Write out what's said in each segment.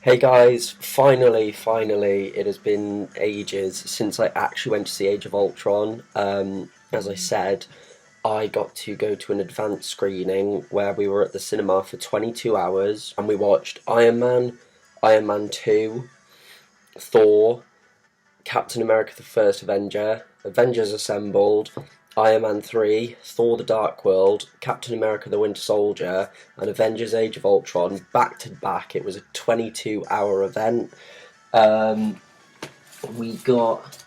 Hey guys, finally, it has been ages since I actually went to see Age of Ultron. As I said, I got to go to an advanced screening where we were at the cinema for 22 hours and we watched Iron Man, Iron Man 2, Thor, Captain America the First Avenger, Avengers Assembled, Iron Man 3, Thor the Dark World, Captain America the Winter Soldier, and Avengers Age of Ultron back to back. It was a 22-hour event. Um, we got.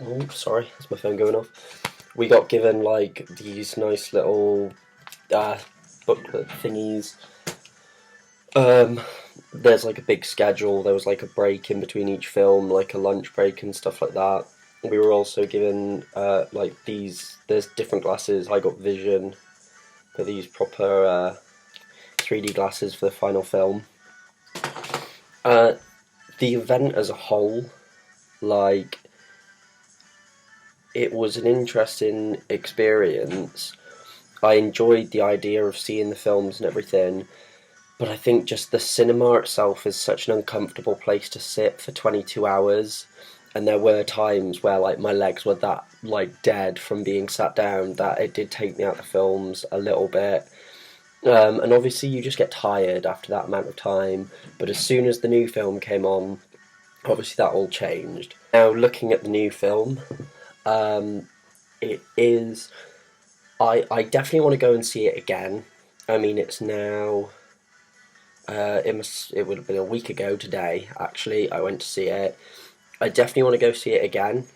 Oh, sorry, that's my phone going off. We got given like these nice little uh, booklet thingies. Um, there's like a big schedule. There was like a break in between each film, like a lunch break and stuff like that. We were also given like these. There's different glasses. I got Vision, but these proper 3D glasses for the final film. Uh, the event as a whole, like, it was an interesting experience. I enjoyed the idea of seeing the films and everything, but I think just the cinema itself is such an uncomfortable place to sit for 22 hours. And there were times where like my legs were that like dead from being sat down that it did take me out of the films a little bit. And obviously you just get tired after that amount of time. But as soon as the new film came on, obviously that all changed. Now looking at the new film, it is. I definitely want to go and see it again. I mean, it's now. It would have been a week ago today. Actually, I went to see it. I definitely want to go see it again.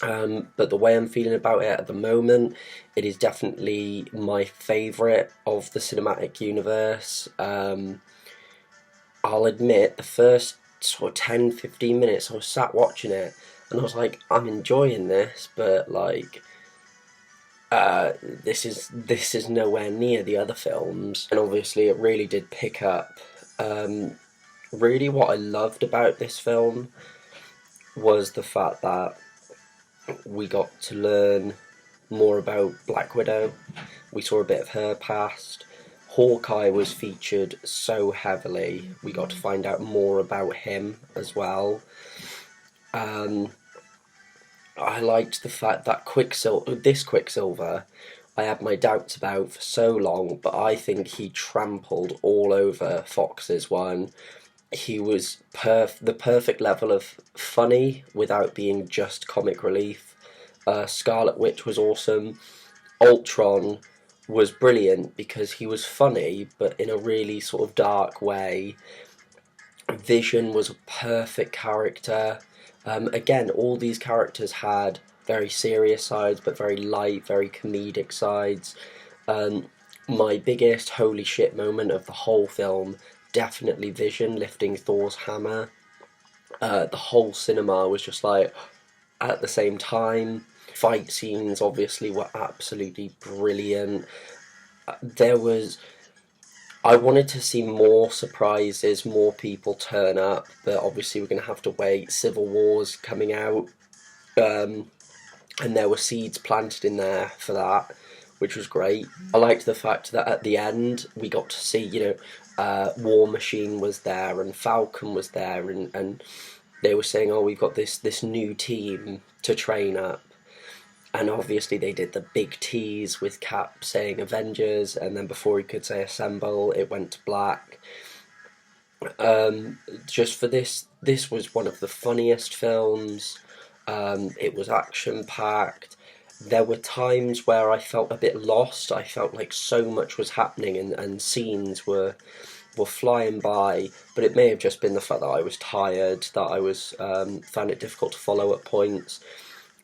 But the way I'm feeling about it at the moment, it is definitely my favourite of the cinematic universe. I'll admit, the first sort of 10-15 minutes, I was sat watching it, and I was like, I'm enjoying this, but like, this is nowhere near the other films. And obviously, it really did pick up. Really, what I loved about this film was the fact that we got to learn more about Black Widow. We saw a bit of her past. Hawkeye was featured so heavily. We got to find out more about him as well. Um, I liked the fact that Quicksilver, I had my doubts about for so long, but I think he trampled all over Fox's one. He was the perfect level of funny without being just comic relief. Scarlet Witch was awesome. Ultron was brilliant because he was funny, but in a really sort of dark way. Vision was a perfect character. Again, all these characters had very serious sides, but very light, very comedic sides. Um, my biggest holy shit moment of the whole film, definitely Vision lifting Thor's hammer. The whole cinema was just like at the same time. Fight scenes obviously were absolutely brilliant. There was I wanted to see more surprises, more people turn up, but obviously we're going to have to wait. Civil War's coming out, um, and there were seeds planted in there for that, which was great. I liked the fact that at the end we got to see, War Machine was there and Falcon was there, and they were saying, oh, we've got this new team to train up. And obviously they did the big tease with Cap saying Avengers, and then before he could say Assemble, it went to black. Just for this was one of the funniest films. It was action packed. There were times where I felt a bit lost. I felt like so much was happening and scenes were flying by, but it may have just been the fact that I was tired, that I was found it difficult to follow at points.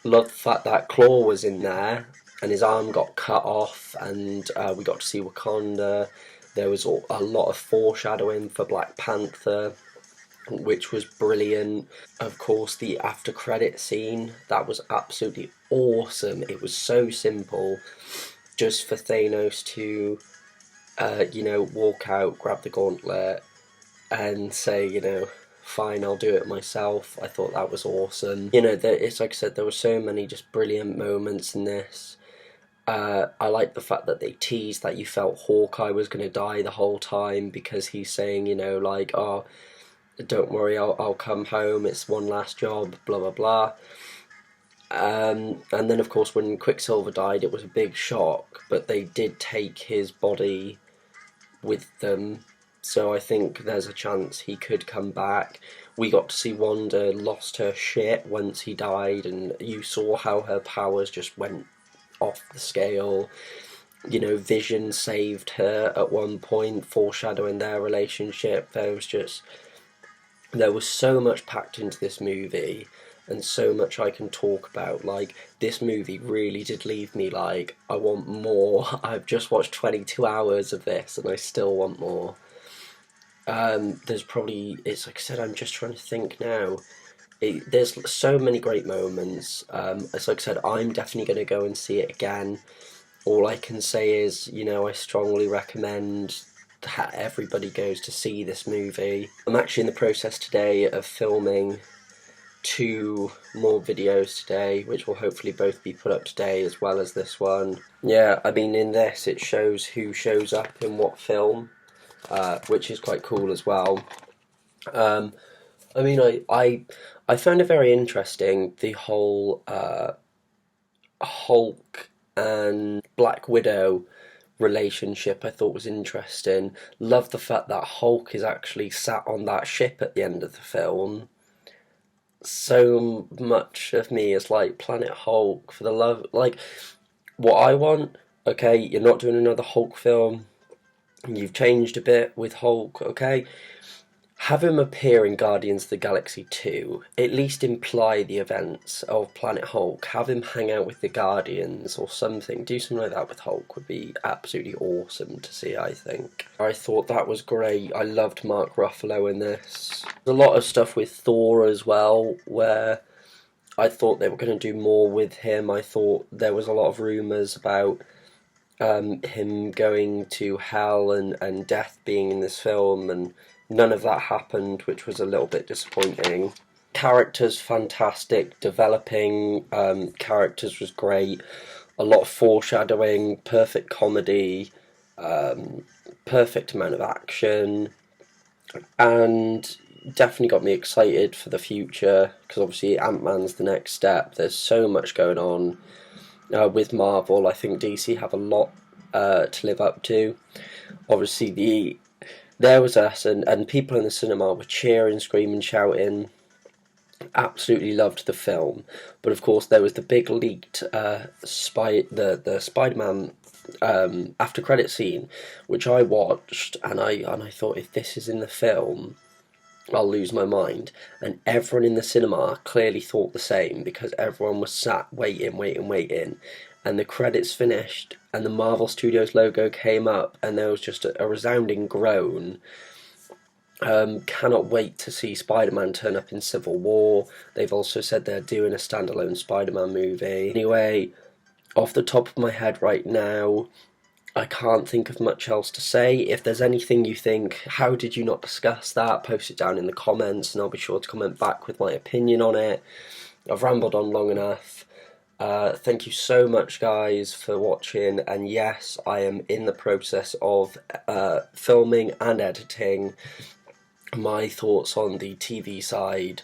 Loved the fact that Claw was in there and his arm got cut off, and we got to see Wakanda. There was a lot of foreshadowing for Black Panther, which was brilliant. Of course, the after credit scene, that was absolutely awesome. It was so simple, just for Thanos to, walk out, grab the gauntlet, and say, fine, I'll do it myself. I thought that was awesome. It's like I said, there were so many just brilliant moments in this. I like the fact that they teased that you felt Hawkeye was going to die the whole time, because he's saying, you know, like, oh, don't worry, I'll come home, it's one last job, blah, blah, blah. And then, of course, when Quicksilver died, it was a big shock, but they did take his body with them, so I think there's a chance he could come back. We got to see Wanda lost her shit once he died, and you saw how her powers just went off the scale. You know, Vision saved her at one point, foreshadowing their relationship. There was so much packed into this movie, and so much I can talk about. Like, this movie really did leave me like, I want more. I've just watched 22 hours of this and I still want more. There's probably, it's like I said, I'm just trying to think now. There's so many great moments. As like I said, I'm definitely going to go and see it again. All I can say is, you know, I strongly recommend that everybody goes to see this movie. I'm actually in the process today of filming 2 more videos today, which will hopefully both be put up today as well as this one. Yeah, I mean, in this it shows who shows up in what film, which is quite cool as well. I mean, I found it very interesting, the whole Hulk and Black Widow relationship. I thought was interesting. Love the fact that Hulk is actually sat on that ship at the end of the film. So much of me is like, Planet Hulk, for the love, like, what I want, okay, you're not doing another Hulk film, you've changed a bit with Hulk, okay, have him appear in Guardians of the Galaxy 2, at least imply the events of Planet Hulk, have him hang out with the Guardians or something, do something like that with Hulk would be absolutely awesome to see, I think. I thought that was great. I loved Mark Ruffalo in this. There's a lot of stuff with Thor as well, where I thought they were going to do more with him. I thought there was a lot of rumours about him going to hell and death being in this film, and none of that happened, which was a little bit disappointing. Characters fantastic, developing characters was great, a lot of foreshadowing, perfect comedy, perfect amount of action, and definitely got me excited for the future, because obviously Ant-Man's the next step. There's so much going on with Marvel. I think DC have a lot to live up to. Obviously there was us, and people in the cinema were cheering, screaming, shouting. Absolutely loved the film, but of course there was the big leaked the Spider-Man after credit scene, which I watched, and I thought, if this is in the film, I'll lose my mind. And everyone in the cinema clearly thought the same, because everyone was sat waiting, and the credits finished and the Marvel Studios logo came up and there was just a resounding groan. Cannot wait to see Spider-Man turn up in Civil War. They've also said they're doing a standalone Spider-Man movie. Anyway, off the top of my head right now, I can't think of much else to say. If there's anything you think, how did you not discuss that, post it down in the comments and I'll be sure to comment back with my opinion on it. I've rambled on long enough. Thank you so much, guys, for watching, and yes, I am in the process of filming and editing my thoughts on the TV side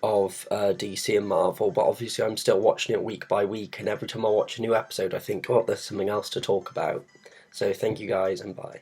of DC and Marvel, but obviously I'm still watching it week by week, and every time I watch a new episode I think, oh, there's something else to talk about. So thank you guys, and bye.